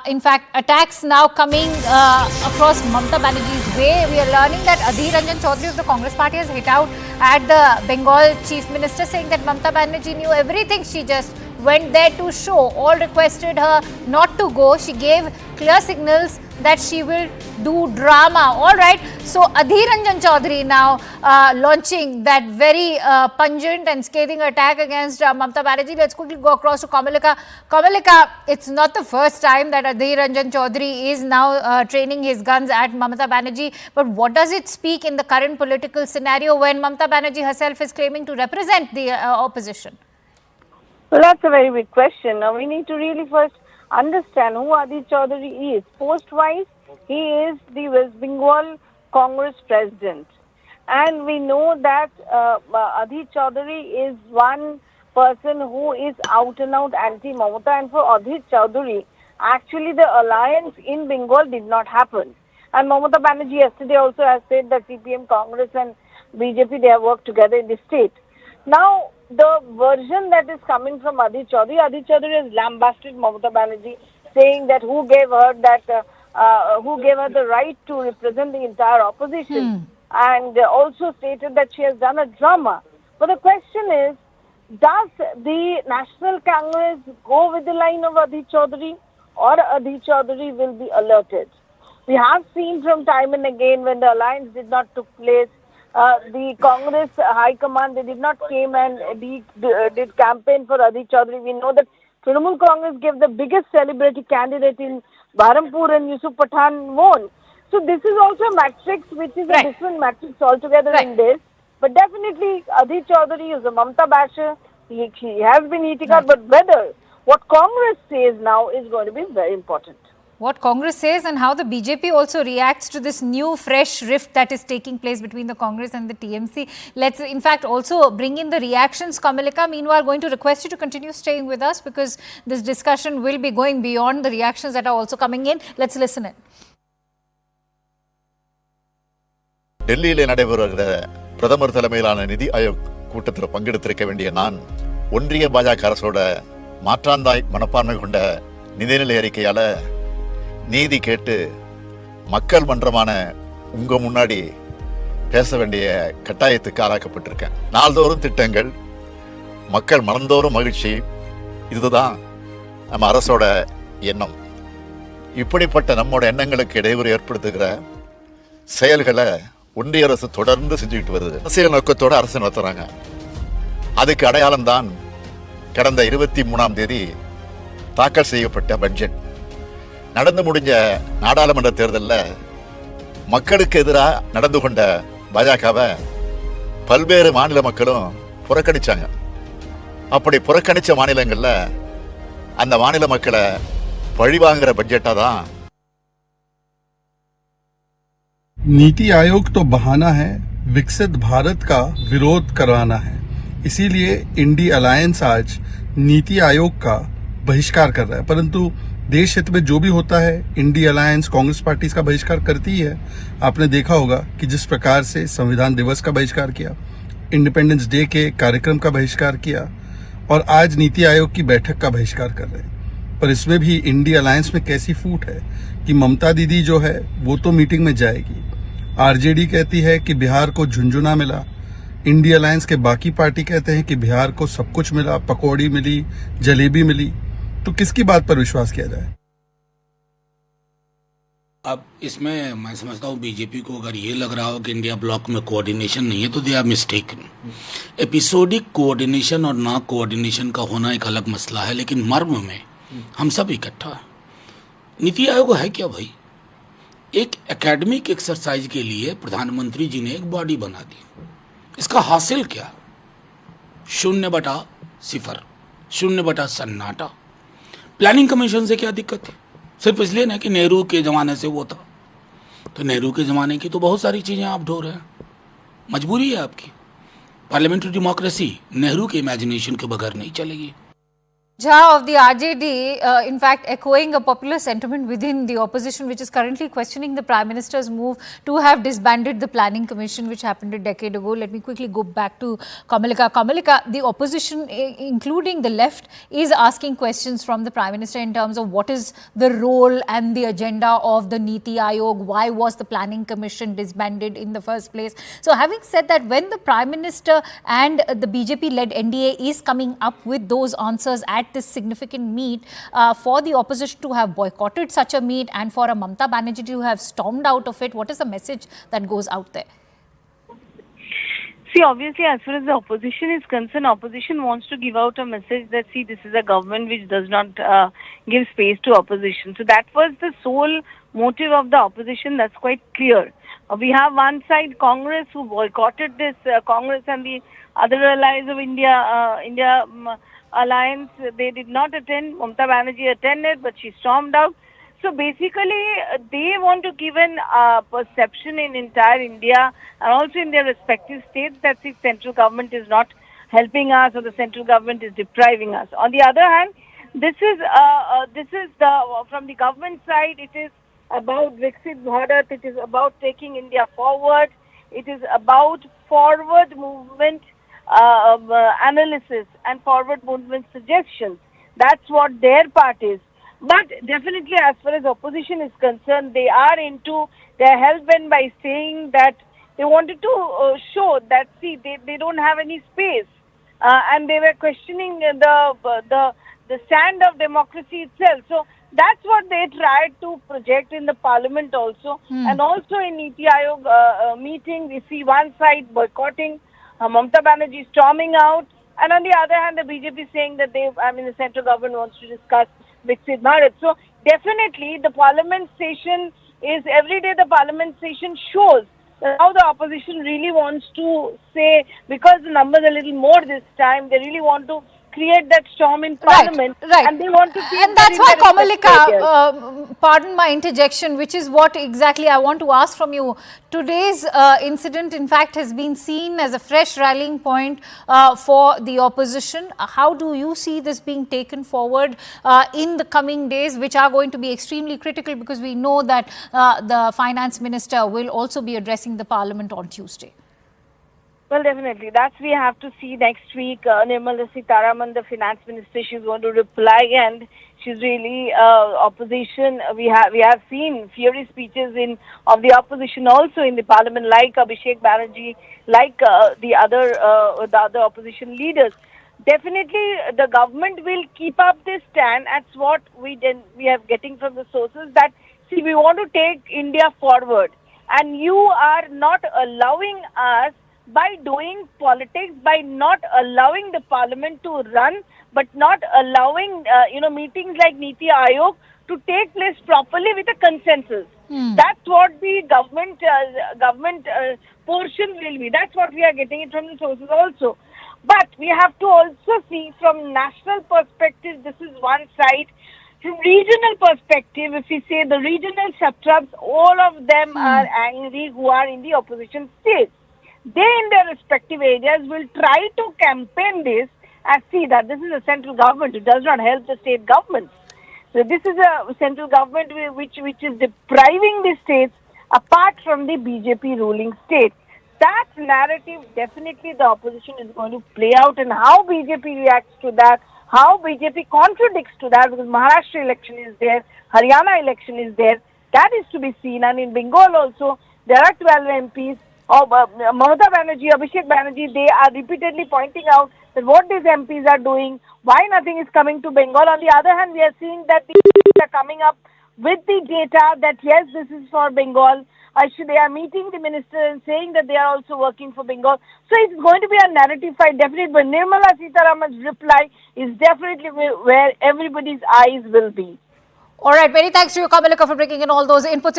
in fact, attacks now coming across Mamata Banerjee's way. We are learning that Adhir Ranjan Chaudhary of the Congress party has hit out at the Bengal chief minister, saying that Mamata Banerjee knew everything. She just went there to show. All requested her not to go. She gave clear signals that she will do drama. All right. So Adhir Ranjan Chaudhary now launching that very pungent and scathing attack against Mamata Banerjee. Let's quickly go across to Kamalika. Kamalika, it's not the first time that Adhir Ranjan Chaudhary is now training his guns at Mamata Banerjee. But what does it speak in the current political scenario when Mamata Banerjee herself is claiming to represent the opposition? Well, that's a very big question. Now, we need to really first understand who Adhir Chaudhary is. Post-wise, he is the West Bengal Congress president. And we know that Adhir Chaudhary is one person who is out and out anti-Mamata. And for Adhir Chaudhary, actually the alliance in Bengal did not happen. And Mamata Banerjee yesterday also has said that CPM, Congress and BJP, they have worked together in the state. Now, the version that is coming from Adhir Chaudhary has lambasted Mamata Banerjee, saying that who gave her the right to represent the entire opposition, and also stated that she has done a drama. But the question is, does the National Congress go with the line of Adhir Chaudhary, or Adhir Chaudhary will be alerted? We have seen from time and again when the alliance did not took place, the Congress High Command, they did not came and did campaign for Adhir Chaudhary. We know that Trinamool Congress gave the biggest celebrity candidate in Baharampur, and Yusuf Pathan won. So this is also a matrix which is a different matrix altogether in this. But definitely Adhir Chaudhary is a Mamata basher. He has been eating out, but whether what Congress says now is going to be very important. What Congress says and how the BJP also reacts to this new fresh rift that is taking place between the Congress and the TMC. Let's in fact also bring in the reactions. Kamalika, meanwhile, going to request you to continue staying with us because this discussion will be going beyond the reactions that are also coming in. Let's listen in. டெல்லியிலே நடைபெறுகிற பிரதமர் தலைமையிலான நிதி ஆயோக் கூட்டத்தில் பங்கெடுத்திருக்க வேண்டிய நான் ஒன்றிய பாஜக அரசோட மாற்றாந்தாய் மனப்பான்மை கொண்ட நிதிநிலை அறிக்கையால நீதி கேட்டு மக்கள் மன்றமான உங்க முன்னாடி பேச வேண்டிய கட்டாயத்துக்கு ஆளாக்கப்பட்டிருக்கேன். நாள்தோறும் திட்டங்கள், மக்கள் மனந்தோறும் மகிழ்ச்சி, இதுதான் நம்ம அரசோட எண்ணம். இப்படிப்பட்ட நம்மோட எண்ணங்களுக்கு இடையூறு ஏற்படுத்துகிற செயல்களை ஒன்றிய அரசு தொடர்ந்து செஞ்சுக்கிட்டு வருது. அரசியல் நோக்கத்தோட அரசு நடத்துறாங்க. அதுக்கு அடையாளம் தான் கடந்த 23ஆம் தேதி தாக்கல் செய்யப்பட்ட பட்ஜெட். நடந்து முடிஞ்ச நாடாளுமன்ற தேர்தலில் மக்களுக்கு எதிராக நடந்து கொண்ட பாஜகவை பல்வேறு மாநில மக்களும் புறக்கணிச்சாங்க. அப்படி புறக்கணிச்ச மாநிலங்களில் அந்த மாநில மக்களை பழிவாங்குற பட்ஜெட்டாக தான். नीति आयोग तो बहाना है, विकसित भारत का विरोध करवाना है. इसीलिए इंडी अलायंस आज नीति आयोग का बहिष्कार कर रहा है. परंतु देश हित में जो भी होता है, इंडी अलायंस कांग्रेस पार्टी का बहिष्कार करती है. आपने देखा होगा कि जिस प्रकार से संविधान दिवस का बहिष्कार किया, इंडिपेंडेंस डे के कार्यक्रम का बहिष्कार किया और आज नीति आयोग की बैठक का बहिष्कार कर रहे हैं. पर इसमें भी इंडी अलायंस में कैसी फूट है कि ममता दीदी जो है वो तो मीटिंग में जाएगी. आरजेडी कहती है कि बिहार को झुंझुना मिला. इंडी अलायंस के बाकी पार्टी कहते हैं कि बिहार को सब कुछ मिला, पकौड़ी मिली, जलेबी मिली. तो किसकी बात पर विश्वास किया जाए? अब इसमें मैं समझता हूँ बीजेपी को अगर ये लग रहा हो कि इंडिया ब्लॉक में कोऑर्डिनेशन नहीं है तो they are mistaken. Episodic coordination और ना कोऑर्डिनेशन का होना एक अलग मसला है, लेकिन मर्म में हम सब इकट्ठा है. नीति आयोग है क्या भाई? एक एकेडमिक एक्सरसाइज के लिए प्रधानमंत्री जी ने एक बॉडी बना दी. इसका हासिल क्या? 0/0, 0/सन्नाटा. प्लानिंग कमीशन से क्या दिक्कत है? सिर्फ इसलिए ना कि नेहरू के ज़माने से वो था. तो नेहरू के ज़माने की तो बहुत सारी चीज़ें आप ढो रहे हैं. मजबूरी है आपकी. पार्लियामेंट्री डेमोक्रेसी नेहरू के इमेजिनेशन के बगैर नहीं चलेगी. Jha of the RJD, in fact, echoing a popular sentiment within the opposition, which is currently questioning the Prime Minister's move to have disbanded the Planning Commission, which happened a decade ago. Let me quickly go back to Kamalika. Kamalika, the opposition, including the left, is asking questions from the Prime Minister in terms of what is the role and the agenda of the Niti Aayog, why was the Planning Commission disbanded in the first place. So having said that, when the Prime Minister and the BJP-led NDA is coming up with those answers at this significant meet, for the opposition to have boycotted such a meet and for a Mamta Banerjee to have stormed out of it, what is the message that goes out there? See, obviously, as far as the opposition is concerned, opposition wants to give out a message that, see, this is a government which does not give space to opposition. So that was the sole motive of the opposition. That's quite clear. We have one side, Congress, who boycotted this. Congress and the other allies of India alliance, they did not attend. Mamta Banerjee attended, but she stormed out. So basically, they want to give an perception in entire India and also in their respective states that the central government is not helping us or the central government is depriving us. On the other hand, this is the from the government side. It is about Viksit Bharat. It is about taking India forward. It is about forward movement analysis and forward movement suggestions. That's what their part is. But definitely, as far as opposition is concerned, they are hell-bent by saying that they wanted to show that, see, they don't have any space, and they were questioning the stand of democracy itself. So that's what they tried to project in the parliament also, and also in Niti Aayog meeting. We see one side boycotting, Mamta Banerjee storming out, and on the other hand, the BJP saying that the central government wants to discuss Viksit Bharat. So definitely, the parliament session is every day. The parliament session shows how the opposition really wants to say, because the numbers are a little more this time. They really want to create that storm in parliament, right. And they want to see. And that's why, Kamalika, pardon my interjection, which is what exactly I want to ask from you. Today's incident, in fact, has been seen as a fresh rallying point for the opposition. How do you see this being taken forward in the coming days, which are going to be extremely critical, because we know that the finance minister will also be addressing the parliament on Tuesday? Well, definitely. That's we have to see next week. Nirmala Sitharaman, the finance minister, she's going to reply, and she's really opposition. We have seen fiery speeches of the opposition also in the parliament, like Abhishek Banerjee, like the other opposition leaders. Definitely, the government will keep up this stand. That's what we are getting from the sources. That, see, we want to take India forward, and you are not allowing us, by doing politics, by not allowing the parliament to run, but not allowing meetings like Niti Aayog to take place properly with a consensus. That's what the government portion will be. That's what we are getting it from the sources also. But we have to also see from national perspective. This is one side. From regional perspective, if we say the regional satraps, all of them are angry who are in the opposition states. They, in their respective areas, will try to campaign this and see that this is a central government. It does not help the state governments. So this is a central government which is depriving the states apart from the BJP ruling state. That narrative, definitely the opposition is going to play out, and how BJP reacts to that, how BJP contradicts to that, because Maharashtra election is there, Haryana election is there, that is to be seen. And in Bengal also, there are 12 MPs. Mamta Banerjee, Abhishek Banerjee, they are repeatedly pointing out that what these MPs are doing, why nothing is coming to Bengal. On the other hand, we are seeing that they are coming up with the data that yes, this is for Bengal. They are meeting the minister and saying that they are also working for Bengal. So it's going to be a narrative fight, definitely. But Nirmala Sitharaman's reply is definitely where everybody's eyes will be. All right. Many thanks to you, Kamalika, for bringing in all those inputs.